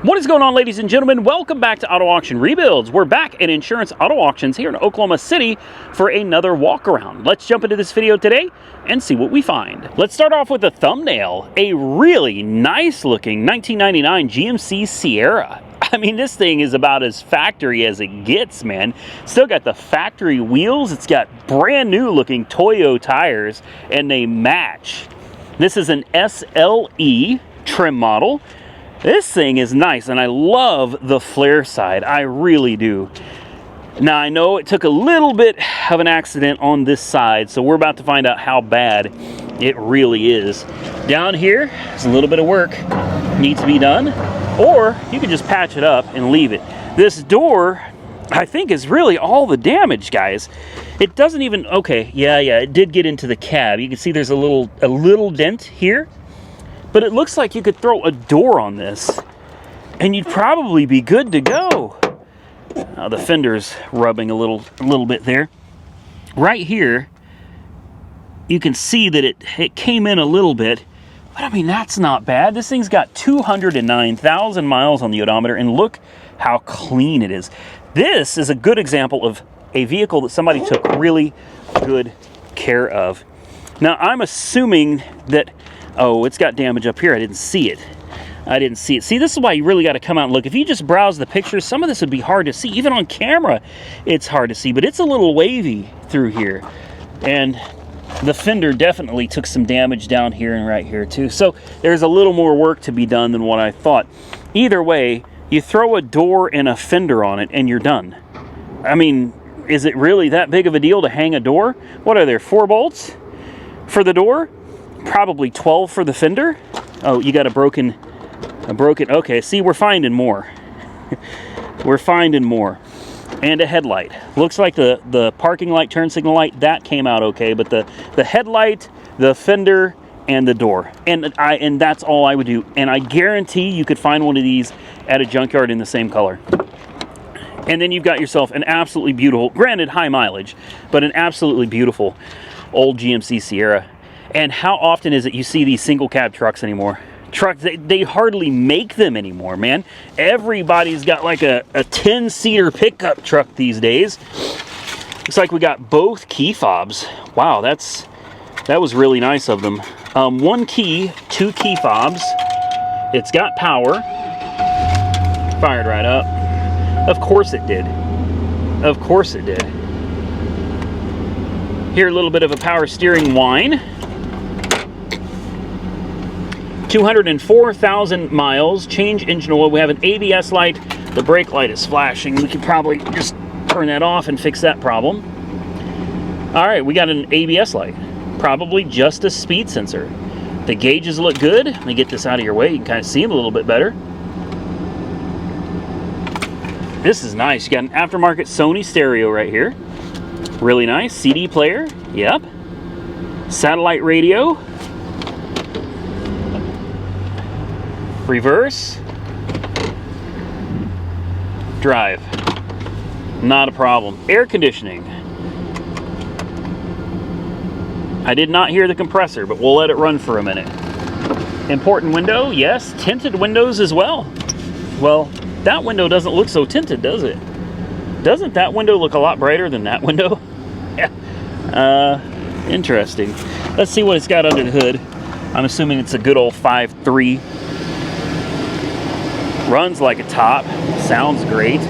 What is going on, ladies and gentlemen? Welcome back to Auto Auction Rebuilds. We're back at Insurance Auto Auctions here in Oklahoma City for another walk around. Let's jump into this video today and see what we find. Let's start off with the thumbnail. A really nice looking 1999 GMC Sierra. I mean, this thing is about as factory as it gets, man. Still got the factory wheels. It's got brand new looking Toyo tires and they match. This is an SLE trim model. This thing is nice, and I love the flare side. I really do. Now, I know it took a little bit of an accident on this side, so we're about to find out how bad it really is. Down here, there's a little bit of work needs to be done, or you can just patch it up and leave it. This door, I think, is really all the damage, guys. It doesn't even, okay, yeah, it did get into the cab. You can see there's a little dent here. But it looks like you could throw a door on this and you'd probably be good to go. The fender's rubbing a little bit there. Right here, you can see that it came in a little bit. But I mean, that's not bad. This thing's got 209,000 miles on the odometer, and look how clean it is. This is a good example of a vehicle that somebody took really good care of. Now, I'm assuming that, oh, it's got damage up here. I didn't see it. See, this is why you really got to come out and look. If you just browse the pictures, some of this would be hard to see. Even on camera, it's hard to see, but it's a little wavy through here. And the fender definitely took some damage down here and right here too. So there's a little more work to be done than what I thought. Either way, you throw a door and a fender on it and you're done. I mean, is it really that big of a deal to hang a door? What are there, 4 bolts for the door? Probably 12 for the fender. Oh, you got a broken, okay, see, we're finding more. We're finding more. And a headlight. Looks like the parking light, turn signal light, that came out okay, but the headlight, the fender, and the door. And that's all I would do. And I guarantee you could find one of these at a junkyard in the same color. And then you've got yourself an absolutely beautiful, granted high mileage, but an absolutely beautiful old GMC Sierra. And how often is it you see these single cab trucks anymore? Trucks, they hardly make them anymore, man. Everybody's got like a 10-seater pickup truck these days. Looks like we got both key fobs. Wow, that was really nice of them. 1 key, 2 key fobs. It's got power. Fired right up. Of course it did. Of course it did. Here, a little bit of a power steering whine. 204,000 miles, change engine oil. We have an ABS light. The brake light is flashing. We could probably just turn that off and fix that problem. All right, we got an ABS light. Probably just a speed sensor. The gauges look good. Let me get this out of your way. You can kind of see them a little bit better. This is nice. You got an aftermarket Sony stereo right here. Really nice. CD player. Yep. Satellite radio. Reverse. Drive. Not a problem. Air conditioning. I did not hear the compressor, but we'll let it run for a minute. Important window, yes. Tinted windows as well. Well, that window doesn't look so tinted, does it? Doesn't that window look a lot brighter than that window? Yeah. Interesting. Let's see what it's got under the hood. I'm assuming it's a good old 5.3. Runs like a top. Sounds great.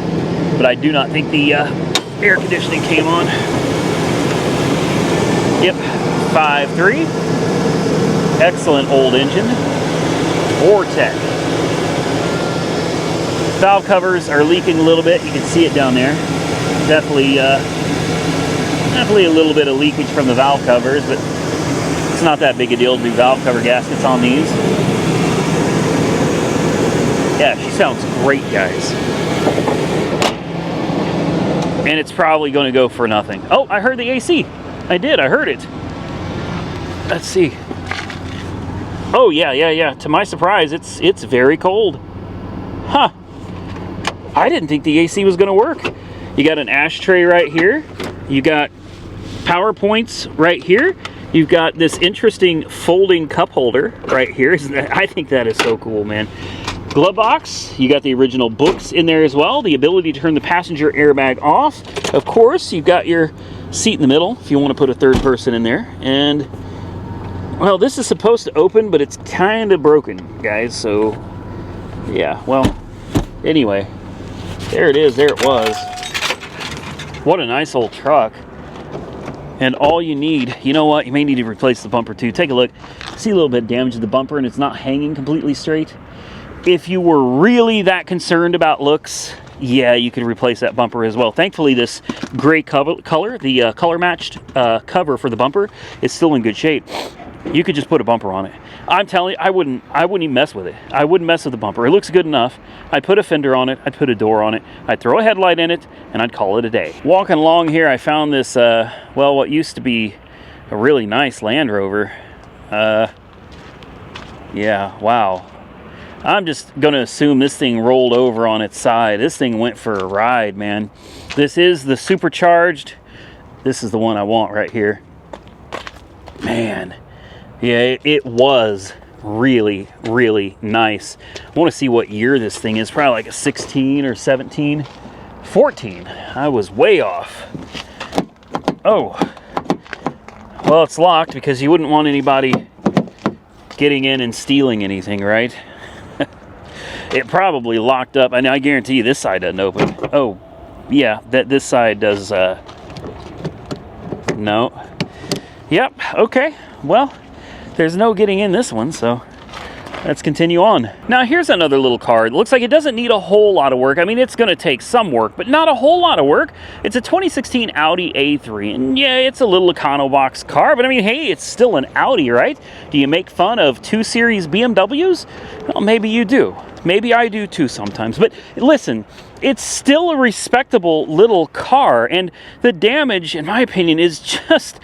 But I do not think the air conditioning came on. Yep. 5.3. Excellent old engine. Vortec. Valve covers are leaking a little bit. You can see it down there. Definitely a little bit of leakage from the valve covers, but it's not that big a deal to do valve cover gaskets on these. Yeah, she sounds great, guys. And it's probably going to go for nothing. Oh, I heard the AC. I did. I heard it. Let's see. Oh, yeah. To my surprise, it's very cold. Huh. I didn't think the AC was going to work. You got an ashtray right here. You got power points right here. You've got this interesting folding cup holder right here. I think that is so cool, man. glove box. You got the original books in there as well. The ability to turn the passenger airbag off. Of course, you've got your seat in the middle if you want to put a third person in there. And, well, this is supposed to open, but it's kind of broken, guys. So, yeah, well, anyway, there it is. There it was. What a nice old truck. And all you need, you know what? You may need to replace the bumper too. Take a look. See a little bit of damage to the bumper, and it's not hanging completely straight. If you were really that concerned about looks, yeah, you could replace that bumper as well. Thankfully, this gray color, the color matched cover for the bumper is still in good shape. You could just put a bumper on it. I'm telling you, I wouldn't even mess with it. I wouldn't mess with the bumper. It looks good enough. I'd put a fender on it. I'd put a door on it. I'd throw a headlight in it, and I'd call it a day. Walking along here, I found this, well, what used to be a really nice Land Rover. Yeah, wow. I'm just going to assume this thing rolled over on its side. This thing went for a ride, man. This is the supercharged. This is the one I want right here. Man. Yeah, it was really, really nice. I want to see what year this thing is. Probably like a 16 or 17. 14. I was way off. Oh. Well, it's locked because you wouldn't want anybody getting in and stealing anything, right? It probably locked up. I guarantee you this side doesn't open. Oh, yeah, this side does. No. Yep, okay. Well, there's no getting in this one, so let's continue on. Now, here's another little car. It looks like it doesn't need a whole lot of work. I mean, it's going to take some work, but not a whole lot of work. It's a 2016 Audi A3, and yeah, it's a little Econobox car, but I mean, hey, it's still an Audi, right? Do you make fun of 2 Series BMWs? Well, maybe you do. Maybe I do too sometimes. But listen, it's still a respectable little car, and the damage, in my opinion, is just...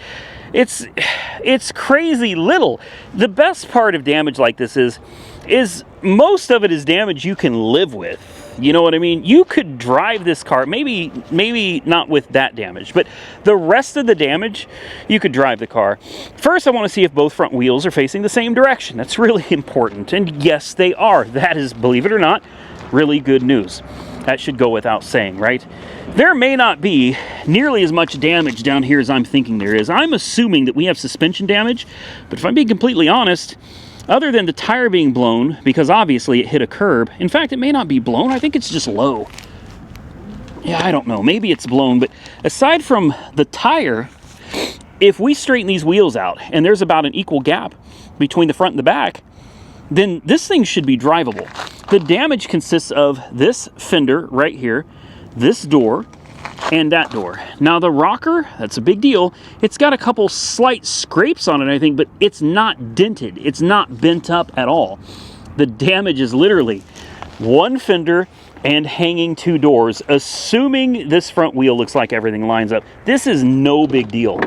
It's crazy little. The best part of damage like this is most of it is damage you can live with. You know what I mean? You could drive this car, maybe not with that damage, but the rest of the damage, you could drive the car. First, I want to see if both front wheels are facing the same direction. That's really important. And yes, they are. That is, believe it or not, really good news. That should go without saying, right? There may not be nearly as much damage down here as I'm thinking there is. I'm assuming that we have suspension damage, but if I'm being completely honest, other than the tire being blown, because obviously it hit a curb, in fact, it may not be blown, I think it's just low. Yeah, I don't know, maybe it's blown, but aside from the tire, if we straighten these wheels out, and there's about an equal gap between the front and the back, then this thing should be drivable. The damage consists of this fender right here, this door, and that door. Now the rocker, that's a big deal. It's got a couple slight scrapes on it, I think, but it's not dented. It's not bent up at all. The damage is literally one fender and hanging 2 doors, assuming this front wheel looks like everything lines up. This is no big deal.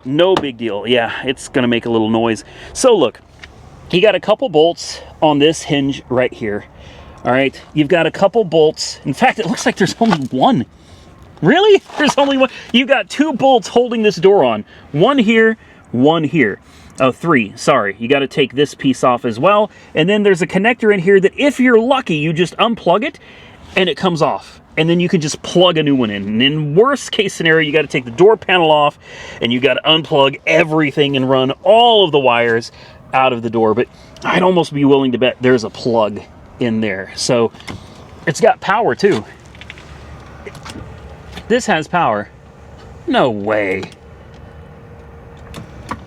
No big deal. Yeah, it's gonna make a little noise. So look, you got a couple bolts on this hinge right here. All right, you've got a couple bolts. In fact, it looks like there's only one. Really? There's only one. You got 2 bolts holding this door on. One here, one here. Oh, 3, sorry. You got to take this piece off as well. And then there's a connector in here that if you're lucky, you just unplug it and it comes off. And then you can just plug a new one in. And in worst case scenario, you got to take the door panel off and you got to unplug everything and run all of the wires out of the door. But I'd almost be willing to bet there's a plug in there. So it's got power too. This has power. No way.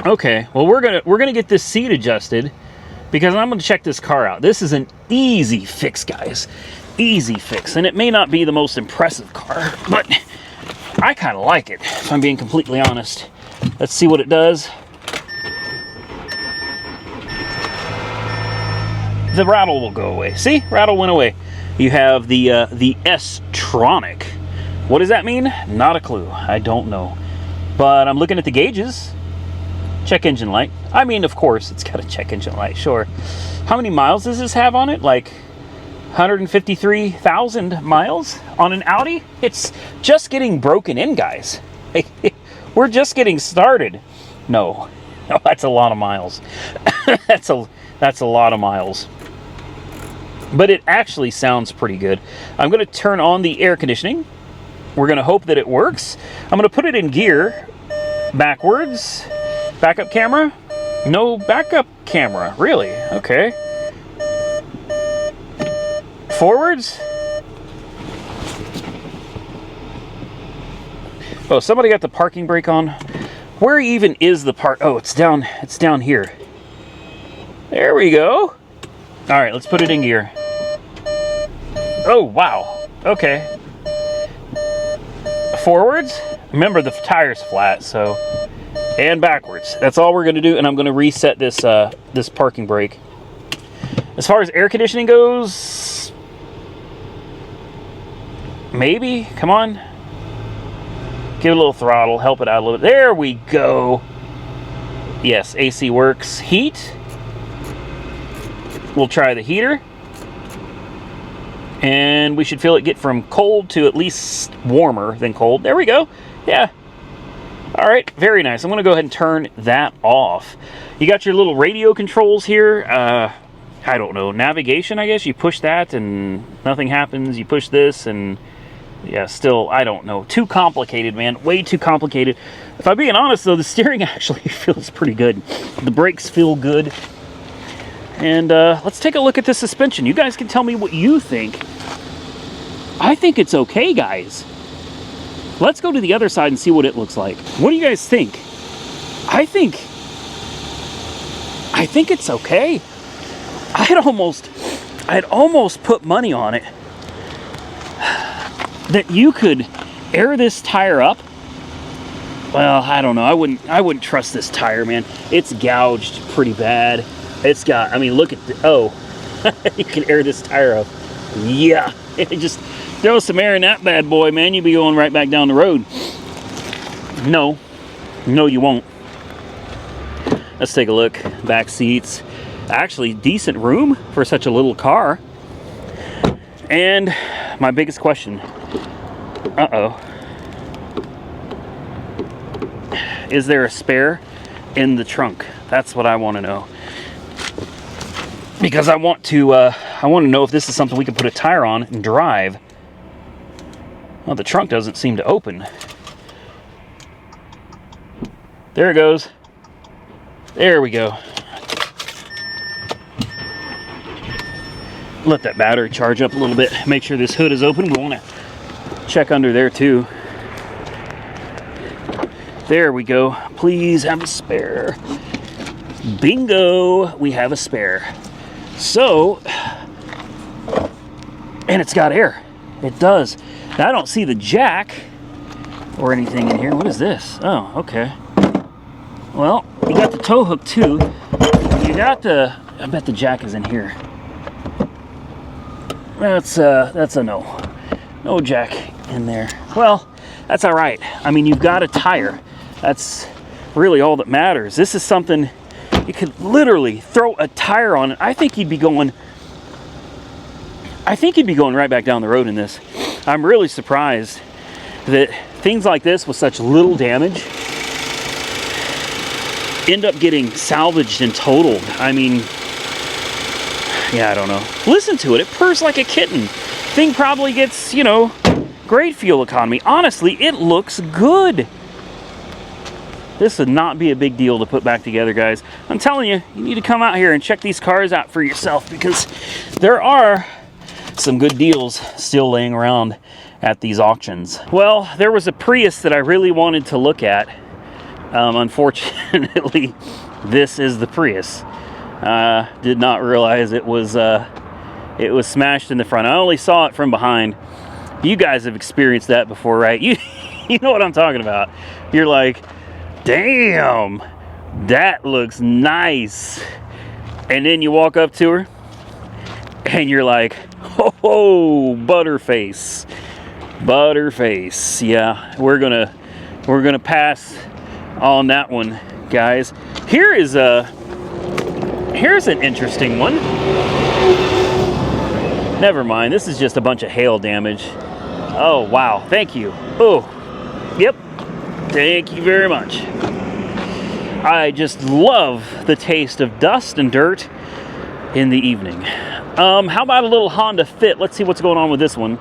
Okay, well we're gonna get this seat adjusted because I'm gonna check this car out. This is an easy fix, guys. Easy fix. And it may not be the most impressive car, but I kind of like it, if I'm being completely honest. Let's see what it does. The rattle will go away. See? Rattle went away. You have the S-Tronic. What does that mean? Not a clue. I don't know. But I'm looking at the gauges. Check engine light. I mean, of course, it's got a check engine light, sure. How many miles does this have on it? Like 153,000 miles on an Audi? It's just getting broken in, guys. We're just getting started. No, that's a lot of miles. That's a lot of miles. but it actually sounds pretty good. I'm going to turn on the air conditioning. We're going to hope that it works. I'm going to put it in gear backwards. Backup camera? No backup camera. Really? Okay. Forwards? Oh, somebody got the parking brake on. Where even is the park? Oh, it's down here. There we go. All right, let's put it in gear. Oh, wow. Okay. Forwards? Remember, the tire's flat, so... And backwards. That's all we're going to do, and I'm going to reset this this parking brake. As far as air conditioning goes... Maybe? Come on. Give it a little throttle. Help it out a little bit. There we go. Yes, AC works. Heat. We'll try the heater. And we should feel it get from cold to at least warmer than cold. There we go. Yeah. All right, very nice. I'm going to go ahead and turn that off. You got your little radio controls here. I don't know, navigation, I guess. You push that and nothing happens. You push this and, yeah, still, I don't know. Too complicated, man. Way too complicated. If I'm being honest, though, the steering actually feels pretty good. The brakes feel good. And let's take a look at the suspension. You guys can tell me what you think. I think it's okay, guys. Let's go to the other side and see what it looks like. What do you guys think? I think it's okay. I'd almost put money on it that you could air this tire up. Well, I don't know. I wouldn't trust this tire, man. It's gouged pretty bad. It's got, I mean, look at the, oh, you can air this tire up. Yeah, just throw some air in that bad boy, man. You'll be going right back down the road. No, you won't. Let's take a look. Back seats. Actually, decent room for such a little car. And my biggest question. Uh-oh. Is there a spare in the trunk? That's what I want to know. Because I want to know if this is something we can put a tire on and drive. Well, the trunk doesn't seem to open. There it goes. There we go. Let that battery charge up a little bit. Make sure this hood is open. We want to check under there too. There we go. Please have a spare. Bingo! We have a spare. So, and it's got air. It does. Now, I don't see the jack or anything in here. What is this? Oh, okay. Well, you got the tow hook too. You got the, I bet the jack is in here. That's a no. No jack in there. Well, that's all right. I mean, you've got a tire. That's really all that matters. This is something you could literally throw a tire on it. I think you'd be going right back down the road in this. I'm really surprised that things like this with such little damage end up getting salvaged and totaled. I mean, yeah, I don't know. Listen to it. It purrs like a kitten. Thing probably gets, you know, great fuel economy. Honestly, it looks good. This would not be a big deal to put back together, guys. I'm telling you, you need to come out here and check these cars out for yourself because there are some good deals still laying around at these auctions. Well, there was a Prius that I really wanted to look at. Unfortunately, this is the Prius. Did not realize it was smashed in the front. I only saw it from behind. You guys have experienced that before, right? You know what I'm talking about. You're like, damn, that looks nice. And then you walk up to her and you're like, oh, Butterface. Butterface. Yeah, we're gonna pass on that one, guys. Here's an interesting one. Never mind, this is just a bunch of hail damage. Oh, wow, thank you. Oh, yep, thank you very much. I just love the taste of dust and dirt in the evening. How about a little Honda Fit? Let's see what's going on with this one.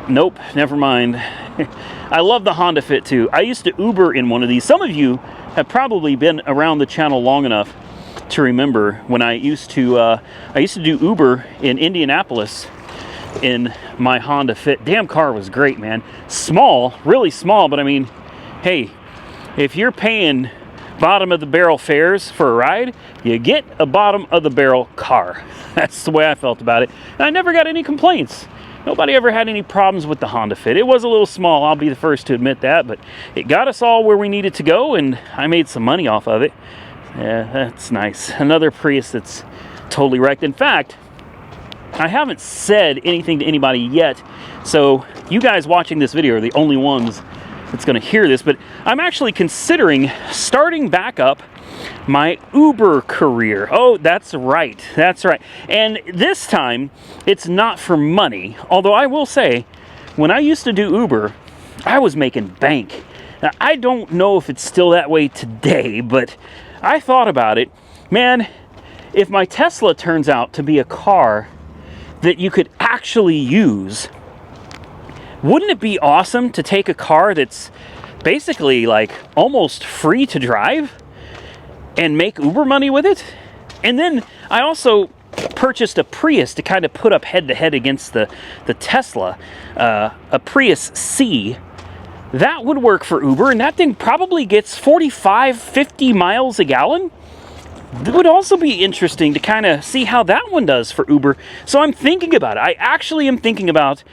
Nope, never mind. I love the Honda Fit too. I used to Uber in one of these. Some of you have probably been around the channel long enough to remember when I used to do Uber in Indianapolis in my Honda Fit. Damn car was great, man. Small, really small, but I mean, hey, if you're paying bottom of the barrel fares for a ride, you get a bottom of the barrel car. That's the way I felt about it. And I never got any complaints. Nobody ever had any problems with the Honda Fit. It was a little small, I'll be the first to admit that, but it got us all where we needed to go, and I made some money off of it. Yeah, that's nice. Another Prius that's totally wrecked. In fact, I haven't said anything to anybody yet, so you guys watching this video are the only ones that's going to hear this, but I'm actually considering starting back up my Uber career. Oh, that's right. That's right. And this time, it's not for money. Although I will say, when I used to do Uber, I was making bank. Now, I don't know if it's still that way today, but I thought about it. Man, if my Tesla turns out to be a car that you could actually use, wouldn't it be awesome to take a car that's basically like almost free to drive and make Uber money with it? And then I also purchased a Prius to kind of put up head-to-head against the Tesla, a Prius C. That would work for Uber, and that thing probably gets 45, 50 miles a gallon. It would also be interesting to kind of see how that one does for Uber. So I'm thinking about it. I actually am thinking about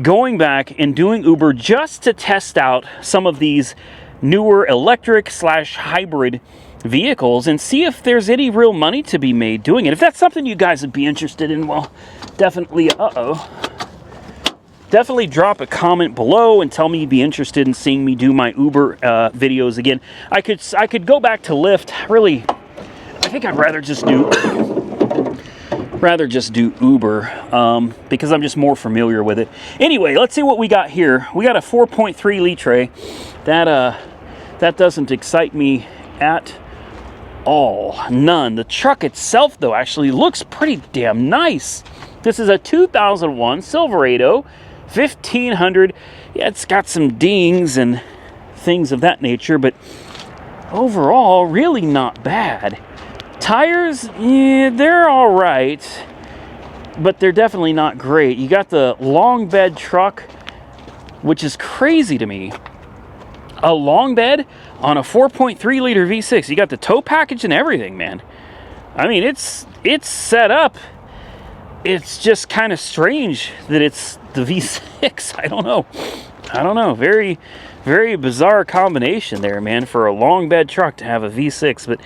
going back and doing Uber just to test out some of these newer electric/hybrid vehicles and see if there's any real money to be made doing it. If that's something you guys would be interested in, well, definitely, definitely drop a comment below and tell me you'd be interested in seeing me do my Uber videos again. I could go back to Lyft. Really, I think I'd rather just do Uber because I'm just more familiar with it. Anyway, let's see what we got here. We got a 4.3 litre. That doesn't excite me at all. None. The truck itself, though, actually looks pretty damn nice. This is a 2001 Silverado 1500. Yeah, it's got some dings and things of that nature, but overall, really not bad. Tires, yeah, they're all right, but they're definitely not great. You got the long bed truck, which is crazy to me. A long bed on a 4.3 liter V6. You got the tow package and everything, man. I mean, it's set up. It's just kind of strange that it's the V6. I don't know. Very, very bizarre combination there, man, for a long bed truck to have a V6. But,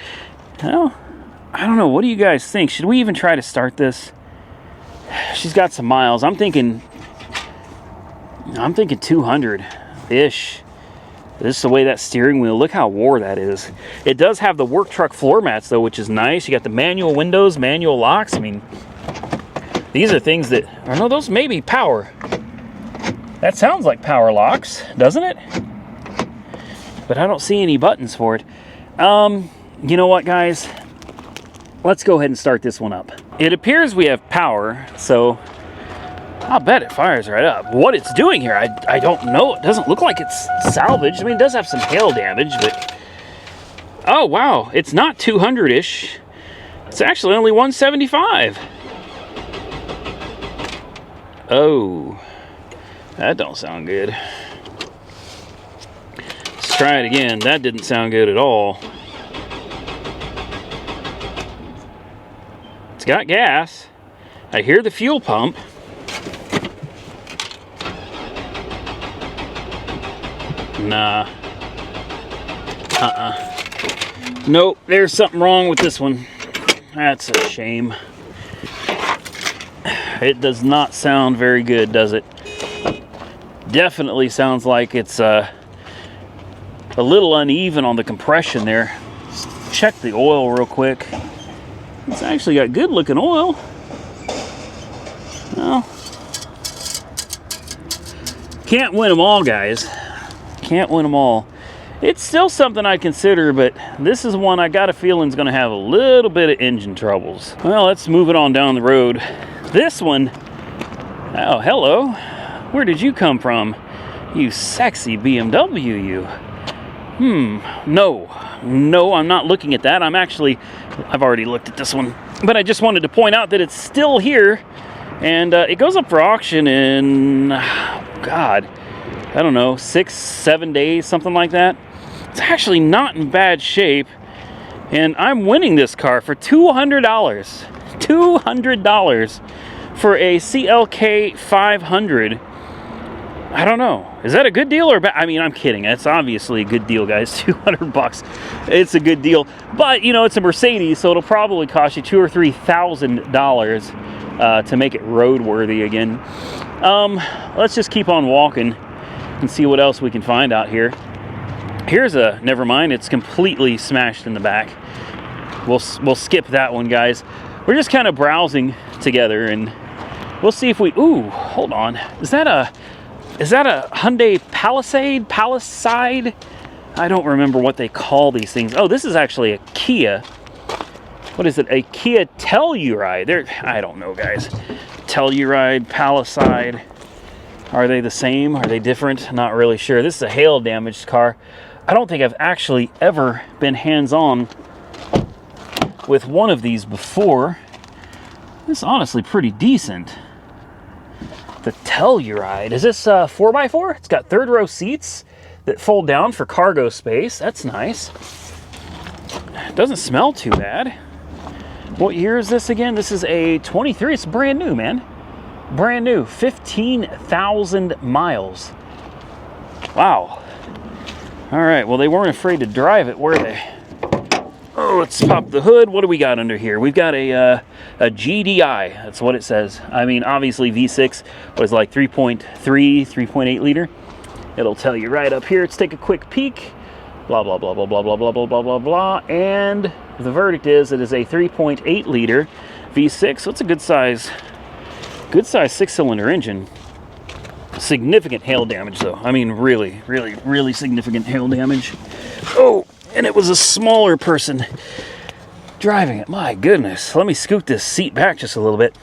well, I don't know. What do you guys think? Should we even try to start this? She's got some miles. I'm thinking 200-ish. This is the way that steering wheel, look how wore that is. It does have the work truck floor mats, though, which is nice. You got the manual windows, manual locks. I mean, these are things that, or no, those may be power. That sounds like power locks, doesn't it? But I don't see any buttons for it. You know what, guys? Let's go ahead and start this one up. It appears we have power, so I'll bet it fires right up. What it's doing here, I don't know. It doesn't look like it's salvaged. I mean, it does have some hail damage, but... Oh, wow. It's not 200-ish. It's actually only 175. Oh. That don't sound good. Let's try it again. That didn't sound good at all. It's got gas. I hear the fuel pump. Nah. Nope, there's something wrong with this one. That's a shame. It does not sound very good, does it? Definitely sounds like it's a little uneven on the compression there. Let's check the oil real quick. It's actually got good looking oil. Well, can't win them all, guys. Can't win them all. It's still something I consider, but this is one I got a feeling is going to have a little bit of engine troubles. Well, let's move it on down the road. This one, oh, hello. Where did you come from? You sexy BMW, you. No, I'm not looking at that. I've already looked at this one. But I just wanted to point out that it's still here. And it goes up for auction in, God, I don't know, 6-7 days, something like that. It's actually not in bad shape. And I'm winning this car for $200. $200 for a CLK 500. I don't know. Is that a good deal or bad? I mean, I'm kidding. It's obviously a good deal, guys. 200 bucks. It's a good deal. But, you know, it's a Mercedes, so it'll probably cost you $2,000 or $3,000 to make it roadworthy again. Let's just keep on walking and see what else we can find out here. Here's a, never mind, it's completely smashed in the back. We'll skip that one, guys. We're just kind of browsing together, and we'll see if we, ooh, hold on. Is that a Hyundai Palisade? I don't remember what they call these things. Oh, this is actually a Kia. What is it? A Kia Telluride. I don't know, guys. Telluride, Palisade. Are they the same? Are they different? Not really sure. This is a hail damaged car. I don't think I've actually ever been hands-on with one of these before. It's honestly pretty decent. The Telluride. Is this 4x4? It's got third row seats that fold down for cargo space. That's nice. It doesn't smell too bad. What year is this again? This is a 23. It's brand new, man. Brand new. 15,000 miles. Wow. All right. Well, they weren't afraid to drive it, were they? Oh, let's pop the hood. What do we got under here? We've got a GDI. That's what it says. I mean, obviously V6 was like 3.3, 3.8 liter. It'll tell you right up here. Let's take a quick peek. Blah, blah, blah, blah, blah, blah, blah, blah, blah, blah, blah. And the verdict is it is a 3.8 liter V6. So it's a good size 6-cylinder engine. Significant hail damage, though. I mean, really, really, really significant hail damage. Oh, and it was a smaller person driving it. My goodness. Let me scoot this seat back just a little bit.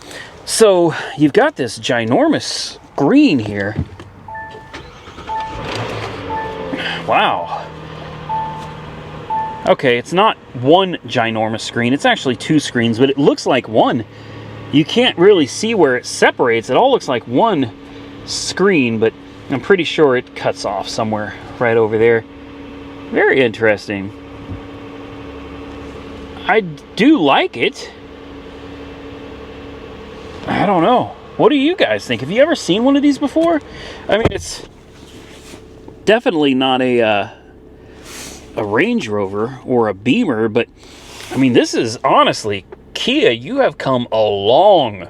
So you've got this ginormous screen here. Wow. Okay, it's not one ginormous screen. It's actually two screens, but it looks like one. You can't really see where it separates. It all looks like one screen, but I'm pretty sure it cuts off somewhere right over there. Very interesting. I do like it. I don't know. What do you guys think? Have you ever seen one of these before? I mean, it's definitely not a Range Rover or a Beamer, but I mean, this is honestly, Kia, you have come a long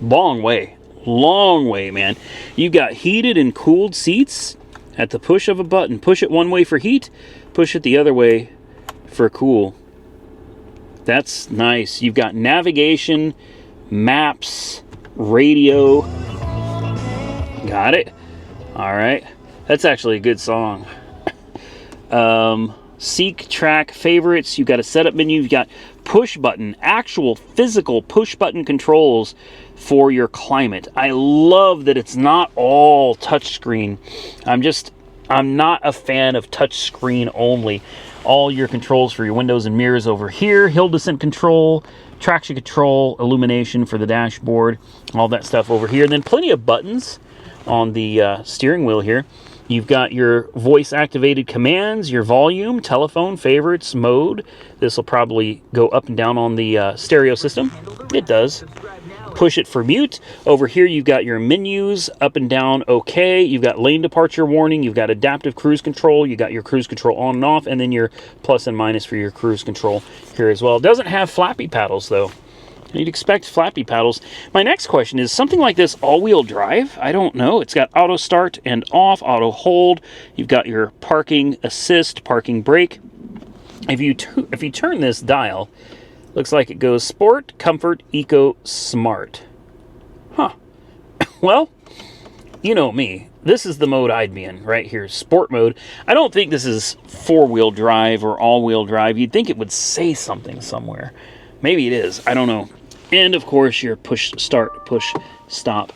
way. Long way, man. You got heated and cooled seats at the push of a button. Push it one way for heat, push it the other way for cool. That's nice. You've got navigation, maps, radio. Got it? All right. That's actually a good song. Seek, track, favorites. You've got a setup menu. You've got push button, actual physical push button controls for your climate. I love that it's not all touchscreen. I'm not a fan of touchscreen only. All your controls for your windows and mirrors over here. Hill descent control, traction control, illumination for the dashboard, all that stuff over here. And then plenty of buttons on the steering wheel here. You've got your voice-activated commands, your volume, telephone, favorites, mode. This will probably go up and down on the stereo system. It does. Push it for mute. Over here, you've got your menus, up and down, okay. You've got lane departure warning. You've got adaptive cruise control. You got your cruise control on and off, and then your plus and minus for your cruise control here as well. It doesn't have flappy paddles, though. You'd expect flappy paddles. My next question is, something like this all-wheel drive? I don't know. It's got auto start and off, auto hold. You've got your parking assist, parking brake. If you turn this dial, looks like it goes sport, comfort, eco, smart. Huh. Well, you know me. This is the mode I'd be in right here, sport mode. I don't think this is four-wheel drive or all-wheel drive. You'd think it would say something somewhere. Maybe it is. I don't know. And of course your push start, push stop.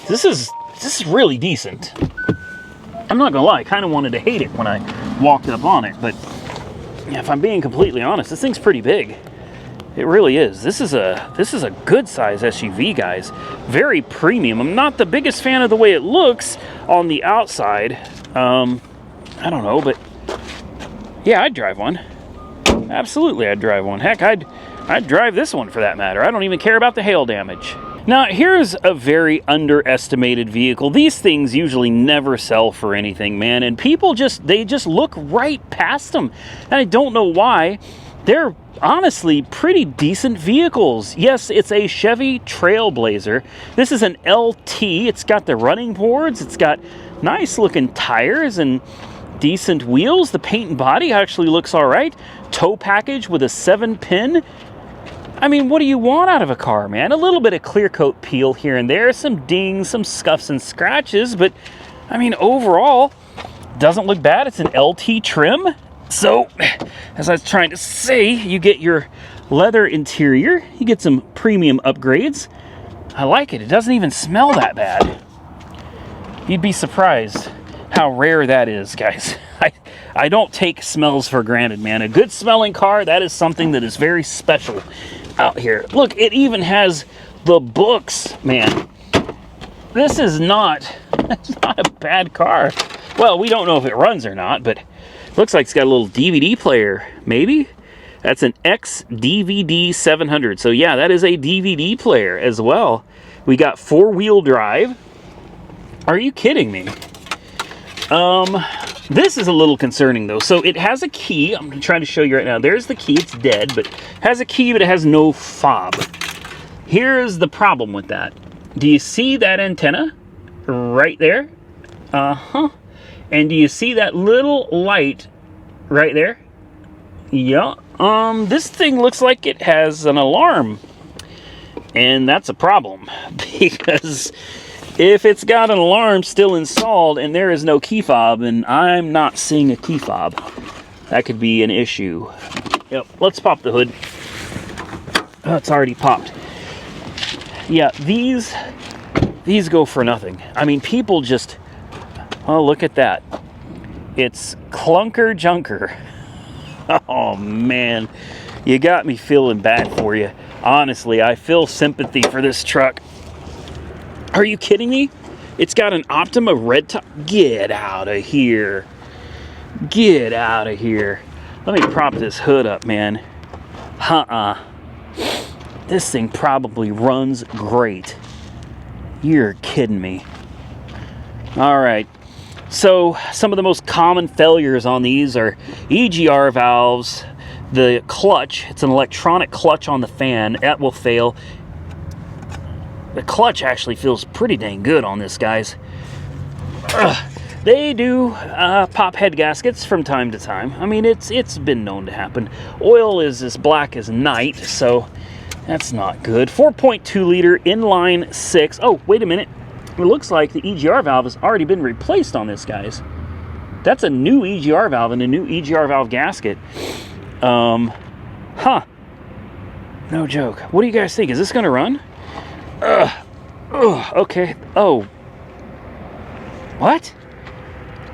This is really decent. I'm not gonna lie, I kind of wanted to hate it when I walked up on it, but yeah, if I'm being completely honest, this thing's pretty big. It really is. This is a good size SUV, guys. Very premium. I'm not the biggest fan of the way it looks on the outside. I don't know, but yeah, I'd drive one. Absolutely, I'd drive one. Heck, I'd drive this one for that matter. I don't even care about the hail damage. Now, here's a very underestimated vehicle. These things usually never sell for anything, man, and people just look right past them. And I don't know why. They're honestly pretty decent vehicles. Yes, it's a Chevy Trailblazer. This is an LT. It's got the running boards. It's got nice looking tires and decent wheels. The paint and body actually looks all right. Tow package with a 7-pin. I mean, what do you want out of a car, man? A little bit of clear coat peel here and there, some dings, some scuffs and scratches, but I mean, overall, doesn't look bad. It's an LT trim. So, as I was trying to say, you get your leather interior, you get some premium upgrades. I like it. It doesn't even smell that bad. You'd be surprised how rare that is, guys. I don't take smells for granted, man. A good smelling car, that is something that is very special out here. Look, it even has the books, man. This is not a bad car. Well, we don't know if it runs or not, but looks like it's got a little DVD player, maybe? That's an X-DVD 700. So yeah, that is a DVD player as well. We got 4-wheel drive. Are you kidding me? This is a little concerning though. So it has a key. I'm trying to show you right now. There's the key. It's dead, but it has a key, but it has no fob. Here's the problem with that. Do you see that antenna right there? Uh-huh. And do you see that little light right there? Yeah. This thing looks like it has an alarm. And that's a problem because if it's got an alarm still installed and there is no key fob, and I'm not seeing a key fob, that could be an issue. Yep, let's pop the hood. Oh, it's already popped. Yeah, these go for nothing. I mean, people just, oh, look at that. It's clunker junker. Oh, man. You got me feeling bad for you. Honestly, I feel sympathy for this truck. Are you kidding me? It's got an Optima red top. Get out of here. Get out of here. Let me prop this hood up, man. This thing probably runs great. You're kidding me. All right. So some of the most common failures on these are EGR valves, the clutch. It's an electronic clutch on the fan. That will fail. The clutch actually feels pretty dang good on this, guys. They do pop head gaskets from time to time. I mean, it's been known to happen. Oil is as black as night, so that's not good. 4.2 liter inline 6. Oh, wait a minute. It looks like the EGR valve has already been replaced on this, guys. That's a new EGR valve and a new EGR valve gasket. No joke. What do you guys think? Is this gonna run? Okay. Oh. What?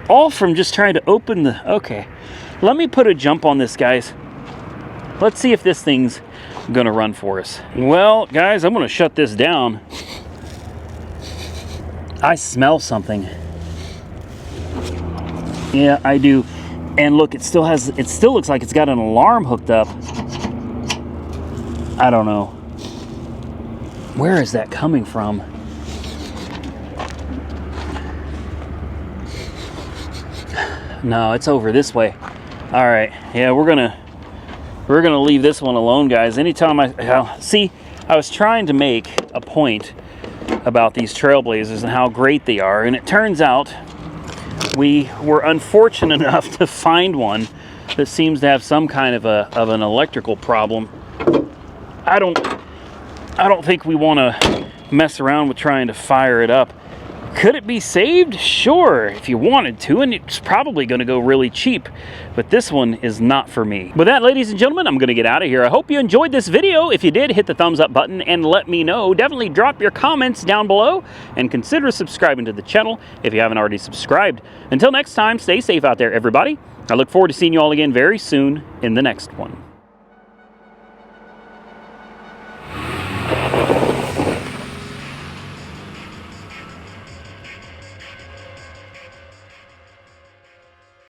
All from just trying to open the... Okay. Let me put a jump on this, guys. Let's see if this thing's gonna run for us. Well, guys, I'm gonna shut this down. I smell something. Yeah, I do. And look, it still looks like it's got an alarm hooked up. I don't know. Where is that coming from? No, it's over this way. All right. Yeah, we're gonna leave this one alone, guys. Anytime I was trying to make a point about these Trailblazers and how great they are, and it turns out we were unfortunate enough to find one that seems to have some kind of an electrical problem. I don't think we want to mess around with trying to fire it up Could it be saved? Sure, if you wanted to, and it's probably going to go really cheap, but this one is not for me. With that, ladies and gentlemen, I'm going to get out of here. I hope you enjoyed this video. If you did, hit the thumbs up button and let me know. Definitely drop your comments down below and consider subscribing to the channel if you haven't already subscribed. Until next time, stay safe out there, everybody. I look forward to seeing you all again very soon in the next one.